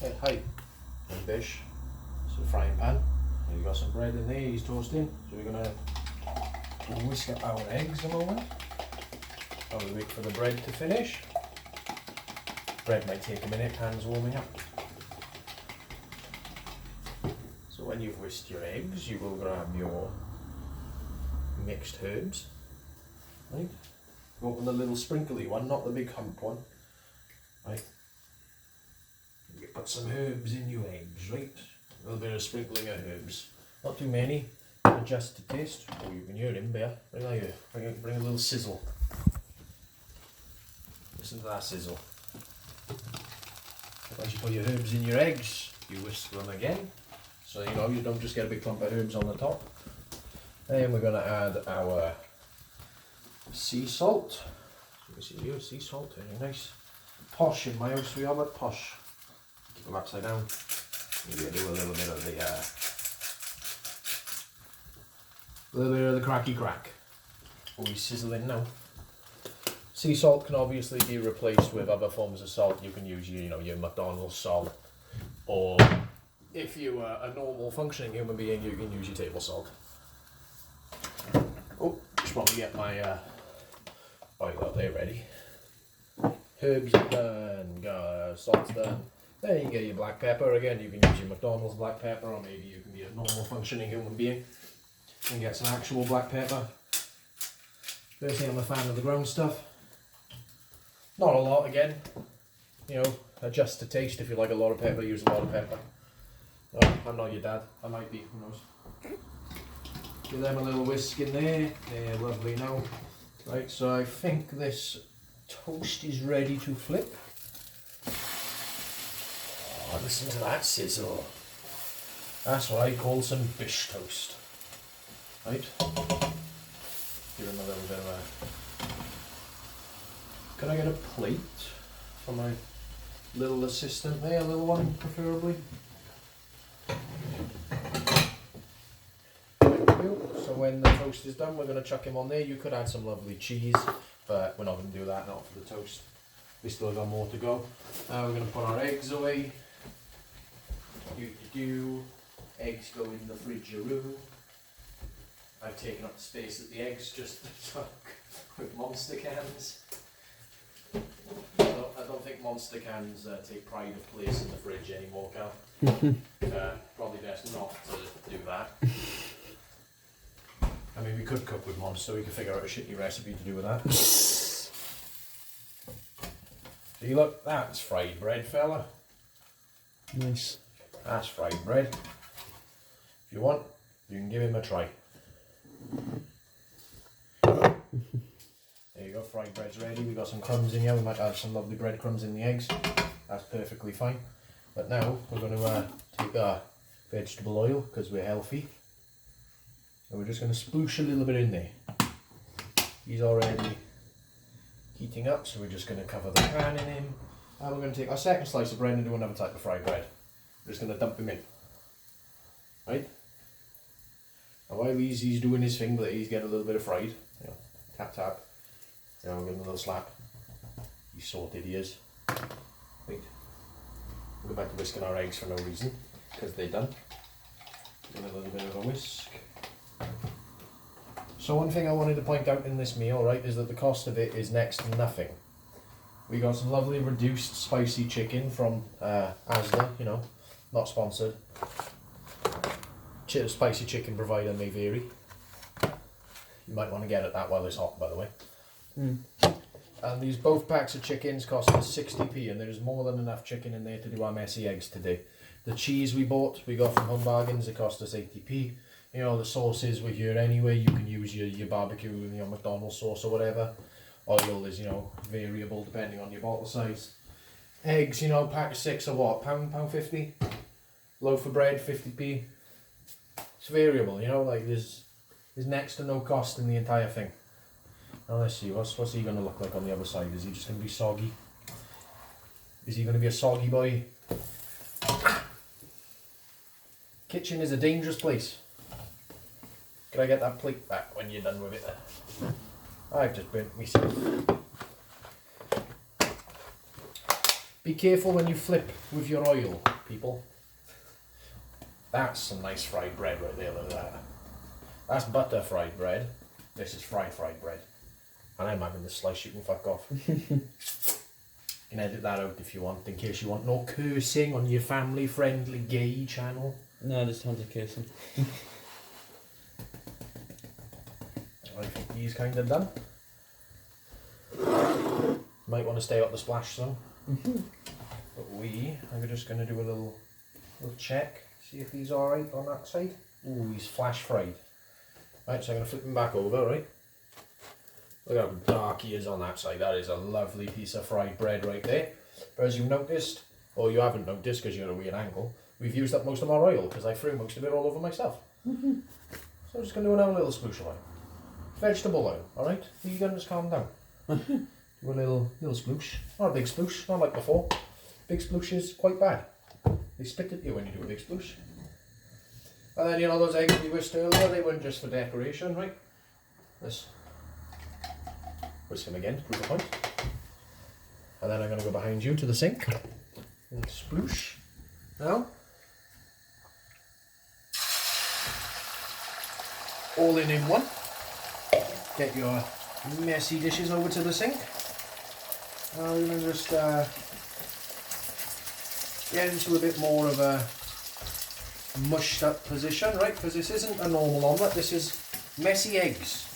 Hi, VGbish. It's a frying pan. You've got some bread in there, he's toasting. So we're going to whisk up our eggs a moment. While we wait for the bread to finish. Bread might take a minute, pan's warming up. So when you've whisked your eggs, you will grab your mixed herbs. Right? Go with the little sprinkly one, not the big hump one. Right? You put some herbs in your eggs, right? A little bit of sprinkling of herbs. Not too many, adjust to taste. Oh, you can hear him there. Bring a little sizzle. Listen to that sizzle. Once you put your herbs in your eggs, you whisk them again. So you know you don't just get a big clump of herbs on the top. Then we're going to add our sea salt. So you can see here, sea salt, very nice. Posh in my house we have it, posh. Keep them upside down. Maybe I do a little bit of the cracky crack. Are we sizzling now? Sea salt can obviously be replaced with other forms of salt. You can use your McDonald's salt, or if you are a normal functioning human being, you can use your table salt. Oh, just want to get my oil out there ready. Herbs done, salt's done. Then you get your black pepper again. You can use your McDonald's black pepper, or maybe you can be a normal functioning human being and get some actual black pepper. Personally, I'm a fan of the ground stuff. Not a lot again, adjust to taste. If you like a lot of pepper, use a lot of pepper. I'm not your dad, I might be, who knows. Give them a little whisk in there, they're lovely now. Right, so I think this toast is ready to flip. Oh, listen to that sizzle. That's what I call some bish toast. Right, give him a little bit of a... Can I get a plate for my little assistant there, a little one preferably? Thank you. So when the toast is done, we're going to chuck him on there. You could add some lovely cheese, but we're not going to do that, not for the toast. We still got more to go. Now we're going to put our eggs away. Eggs go in the fridge-a-roo. I've taken up the space that the eggs just took with monster cans. I don't think monster cans take pride of place in the fridge anymore, Cal. Probably best not to do that. I mean, we could cook with monster, we could figure out a shitty recipe to do with that. See, look, that's fried bread, fella. Nice. That's fried bread. If you want, you can give him a try. There you go, fried bread's ready. We've got some crumbs in here. We might add some lovely breadcrumbs in the eggs. That's perfectly fine. But now we're going to take our vegetable oil because we're healthy. And we're just going to sploosh a little bit in there. He's already heating up, so we're just going to cover the pan in him. And we're going to take our second slice of bread and do another type of fried bread. We're just going to dump him in. Right? And while he's doing his thing, but he's getting a little bit of fried. Tap tap. We'll give him a little slap. He's sorted, he is. Right. We'll go back to whisking our eggs for no reason, because they're done. Give it a little bit of a whisk. So one thing I wanted to point out in this meal, right, is that the cost of it is next to nothing. We got some lovely reduced spicy chicken from Asda, not sponsored. Spicy chicken provider may vary. You might want to get it that while it's hot, by the way. And these both packs of chickens cost us 60p, and there's more than enough chicken in there to do our messy eggs today. The cheese we got from Home Bargains, it cost us 80p. The sauces were here anyway. You can use your barbecue, McDonald's sauce or whatever. Oil is, variable depending on your bottle size. Eggs, pack of 6 are what? £1.50? Loaf of bread, 50p. It's variable, there's next to no cost in the entire thing. Now let's see, what's he going to look like on the other side? Is he just going to be soggy? Is he going to be a soggy boy? Kitchen is a dangerous place. Can I get that plate back when you're done with it there? I've just burnt myself. Be careful when you flip with your oil, people. That's some nice fried bread right there, look at that. That's butter fried bread. This is fried bread. And I'm having the slice you can fuck off. You can edit that out if you want, in case you want no cursing on your family-friendly gay channel. No, there's tons of cursing. I think he's kind of done. Might want to stay out the splash zone. But I'm just going to do a little check, see if he's alright on that side. Ooh, he's flash fried. Right, so I'm going to flip him back over, right? Look how dark he is on that side. That is a lovely piece of fried bread right there. But as you've noticed, or you haven't noticed because you're at a weird angle, we've used up most of our oil because I threw most of it all over myself. So I'm just going to do another little sploosh of oil. Vegetable oil, alright? You can just calm down. Do a little sploosh. Not a big sploosh, not like before. Big sploosh is quite bad. They spit at you when you do a big sploosh. And then, you know, those eggs we whisked earlier, they weren't just for decoration, right? This. Whisk them again, prove the point. And then I'm going to go behind you to the sink. And sploosh. Now. All in one. Get your messy dishes over to the sink. Now we're going to just get into a bit more of a mushed up position, right? Because this isn't a normal omelette, this is messy eggs,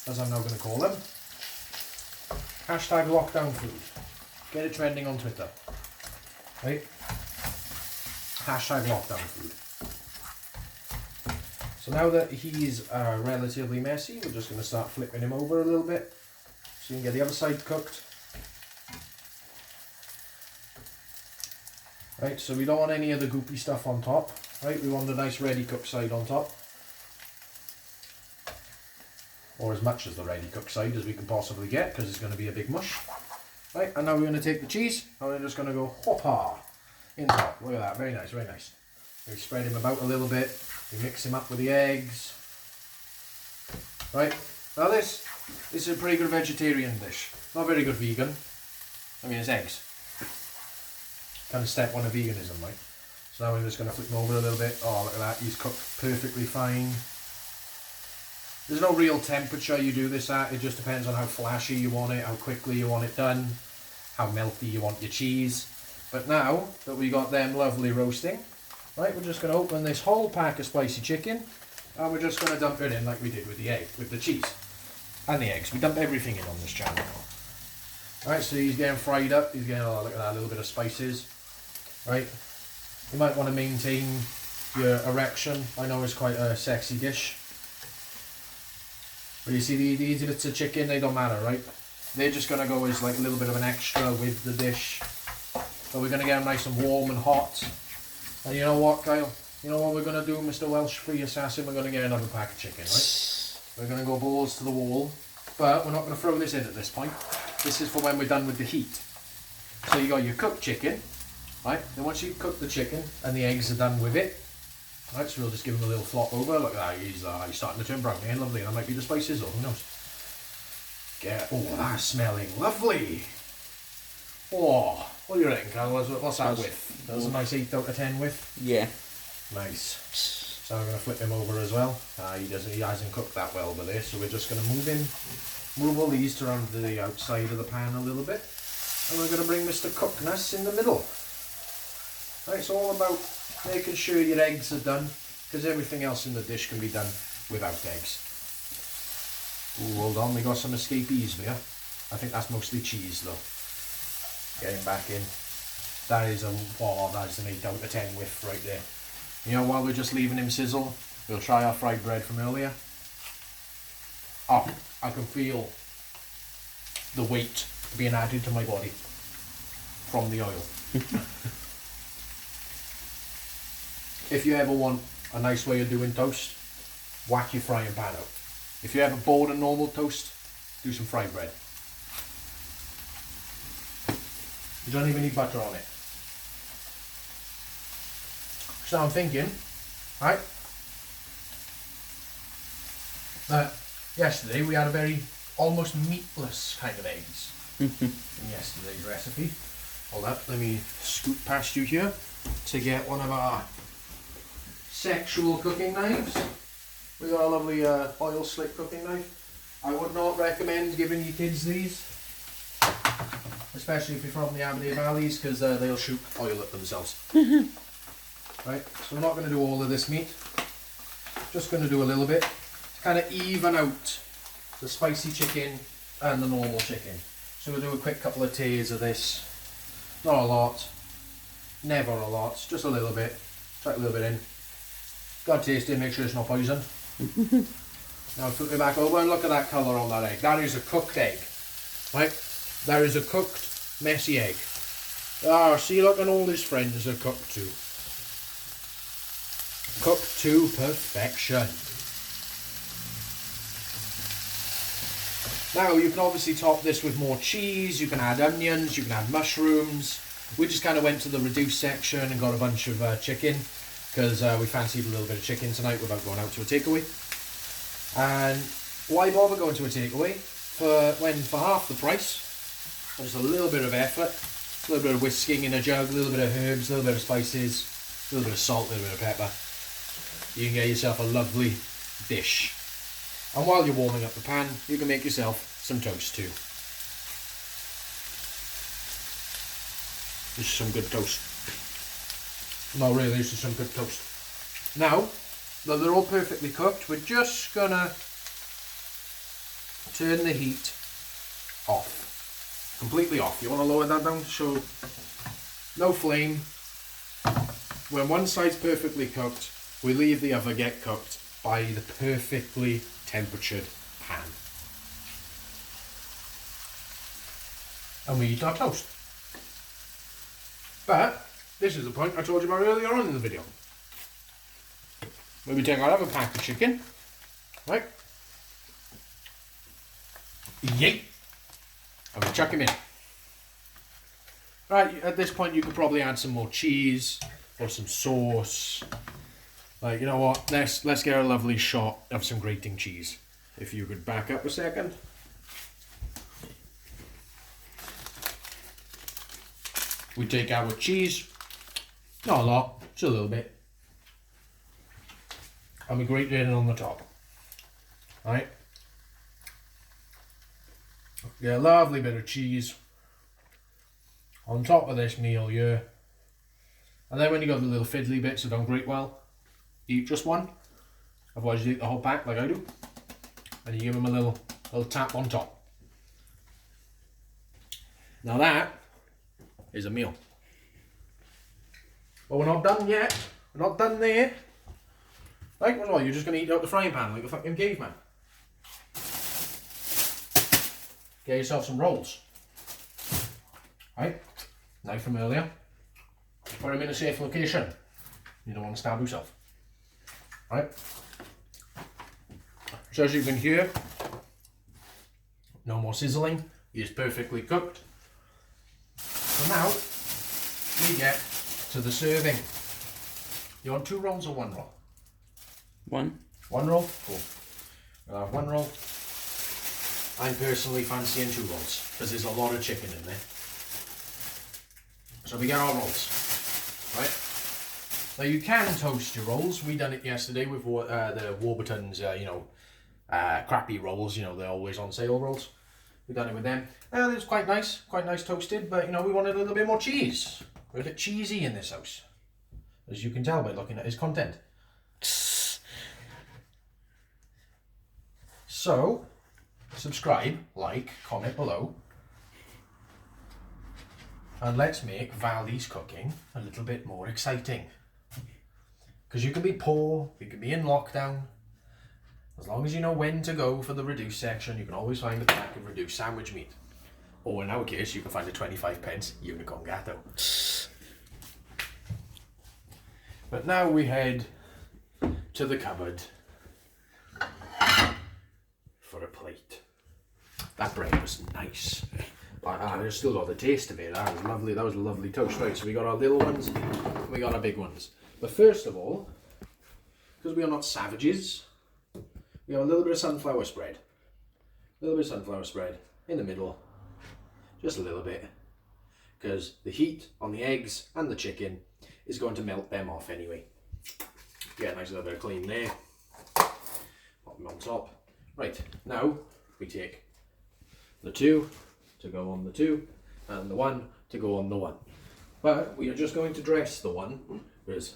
as I'm now going to call them. Hashtag lockdown food. Get it trending on Twitter. Right? Hashtag lockdown food. So now that he's relatively messy, we're just going to start flipping him over a little bit so you can get the other side cooked. Right, so we don't want any of the goopy stuff on top. Right, we want a nice ready cooked side on top. Or as much as the ready cooked side as we can possibly get, because it's going to be a big mush. Right, and now we're going to take the cheese and we're just going to go hoppa in top. Look at that, very nice, very nice. We spread him about a little bit. We mix him up with the eggs. Right, now this is a pretty good vegetarian dish. Not very good vegan. I mean, it's eggs. Kind of step one of veganism, right? So now we're just going to flip him over a little bit. Oh, look at that, he's cooked perfectly fine. There's no real temperature you do this at, it just depends on how flashy you want it, how quickly you want it done, how melty you want your cheese. But now that we got them lovely roasting, right, we're just going to open this whole pack of spicy chicken and we're just going to dump it in like we did with the cheese and the eggs. We dump everything in on this channel. Right, so he's getting fried up, he's getting, oh, look at that, a little bit of spices. Right, you might want to maintain your erection. I know it's quite a sexy dish. But you see these bits of chicken, they don't matter, right? They're just going to go as like a little bit of an extra with the dish. So we're going to get them nice and warm and hot. And you know what, Kyle? You know what we're going to do, Mr. Welsh Free Assassin? We're going to get another pack of chicken, right? We're going to go balls to the wall. But we're not going to throw this in at this point. This is for when we're done with the heat. So you got your cooked chicken, right? Then once you cook the chicken and the eggs are done with it, right, so we'll just give him a little flop over. Look at that, he's starting to turn brown again, lovely. That might be the spices, or who knows. Oh, that's smelling lovely. Oh, what do you reckon, Carl? What's that with? That's a nice 8 out of 10 with. Yeah. Nice. So we're going to flip him over as well. He hasn't cooked that well with this, so we're just going to move all these to around the outside of the pan a little bit. And we're going to bring Mr. Cookness in the middle. Right, it's all about making sure your eggs are done, because everything else in the dish can be done without eggs. Ooh, hold on, we got some escapees there. I think that's mostly cheese though. Getting back in. That is an 8 out of 10 whiff right there. You know, while we're just leaving him sizzle, we'll try our fried bread from earlier. Oh, I can feel the weight being added to my body from the oil. If you ever want a nice way of doing toast, whack your frying pan out. If you're ever bored of normal toast, do some fried bread. You don't even need butter on it. So I'm thinking, right, yesterday we had a very almost meatless kind of eggs in yesterday's recipe. Hold up, let me scoot past you here to get one of our sexual cooking knives. We got a lovely oil slick cooking knife. I would not recommend giving your kids these, especially if you're from the Aberdeen Valleys, because they'll shoot oil at themselves. Right, so I'm not going to do all of this meat. Just going to do a little bit to kind of even out the spicy chicken and the normal chicken. So we'll do a quick couple of tears of this. Not a lot, never a lot, just a little bit. Chuck a little bit in. Got to taste it, make sure it's not poison. Now flip it back over and look at that colour on that egg. That is a cooked egg, right? That is a cooked, messy egg. Ah, see, look, and all his friends are cooked too. Cooked to perfection. Now you can obviously top this with more cheese, you can add onions, you can add mushrooms. We just kind of went to the reduced section and got a bunch of chicken, because we fancied a little bit of chicken tonight without going out to a takeaway. And why bother going to a takeaway for half the price? Just a little bit of effort, a little bit of whisking in a jug, a little bit of herbs, a little bit of spices, a little bit of salt, a little bit of pepper. You can get yourself a lovely dish. And while you're warming up the pan, you can make yourself some toast too. This is some good toast. No, really, this is some good toast. Now that they're all perfectly cooked, we're just gonna turn the heat off. Completely off. You want to lower that down so no flame. When one side's perfectly cooked, we leave the other get cooked by the perfectly temperatured pan. And we eat our toast. But this is the point I told you about earlier on in the video. Where we take our other pack of chicken, right? Yeet! And we chuck him in. Right, at this point you could probably add some more cheese or some sauce. Like, you know what, let's get a lovely shot of some grating cheese. If you could back up a second. We take our cheese, not a lot, just a little bit. And we grate it in on the top. Right? Get a lovely bit of cheese on top of this meal here. And then when you got the little fiddly bits that don't grate well, eat just one. Otherwise you eat the whole pack like I do. And you give them a little tap on top. Now that is a meal. But we're not done yet. We're not done there. Like, what, you're just going to eat out the frying pan like a fucking caveman? Get yourself some rolls. Right? Knife from earlier. Put them in a safe location. You don't want to stab yourself. Right? So as you can hear, no more sizzling. It is perfectly cooked. So now we get to the serving. You want 2 rolls or 1 roll? One. 1 roll? Cool. We'll have 1 roll. I'm personally fancying 2 rolls because there's a lot of chicken in there. So we get our rolls, right? Now you can toast your rolls. We done it yesterday with the Warburton's, crappy rolls. You know, they're always on sale rolls. We done it with them. It was quite nice toasted. But you know, we wanted a little bit more cheese. We're a bit cheesy in this house, as you can tell by looking at his content. So, subscribe, like, comment below. And let's make Valley's cooking a little bit more exciting. Because you can be poor, you can be in lockdown. As long as you know when to go for the reduced section, you can always find a pack of reduced sandwich meat. Or in our case, you can find a 25p unicorn gatto. But now we head to the cupboard for a plate. That bread was nice. I still got the taste of it. That was lovely. That was a lovely toast. Right, so we got our little ones, we got our big ones. But first of all, because we are not savages, we have a little bit of sunflower spread. A little bit of sunflower spread in the middle. Just a little bit. because the heat on the eggs and the chicken is going to melt them off anyway. Get a nice little bit of clean there. Pop them on top. Right, now we take the 2 to go on the 2 and the 1 to go on the 1. But we are just going to dress the 1 because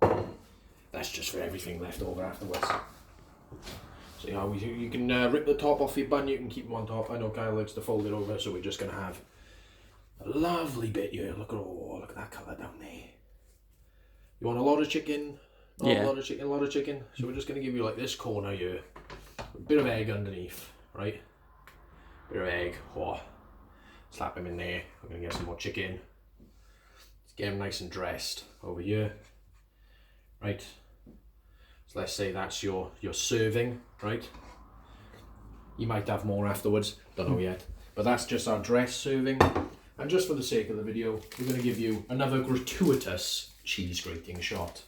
that's just for everything left over afterwards. So you can rip the top off your bun, you can keep them on top. I know Kyle likes to fold it over, so we're just going to have a lovely bit here. Look at that colour down there. You want a lot of chicken? Yeah. A lot of chicken. So we're just going to give you like this corner here. A bit of egg underneath, right? Bit of egg. Oh. Slap them in there. We're going to get some more chicken. Let's get them nice and dressed over here. Right. So let's say that's your serving, right? You might have more afterwards, don't know yet. But that's just our dress serving. And just for the sake of the video, we're going to give you another gratuitous cheese grating shot.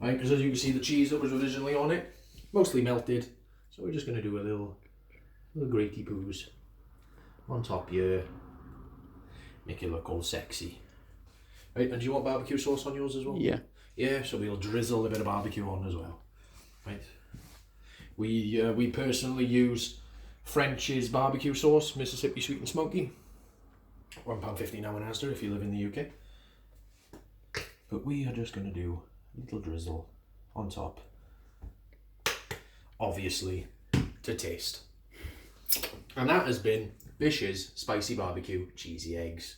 Right, because as you can see, the cheese that was originally on it, mostly melted. So we're just going to do a little graty poos on top here. Make it look all sexy. Right, and do you want barbecue sauce on yours as well? Yeah. Yeah, so we'll drizzle a bit of barbecue on as well. Right. We personally use French's barbecue sauce, Mississippi Sweet and Smoky. £1.50 now in Asda if you live in the UK. But we are just going to do a little drizzle on top. Obviously, to taste. And that has been Bish's Spicy Barbecue Cheesy Eggs.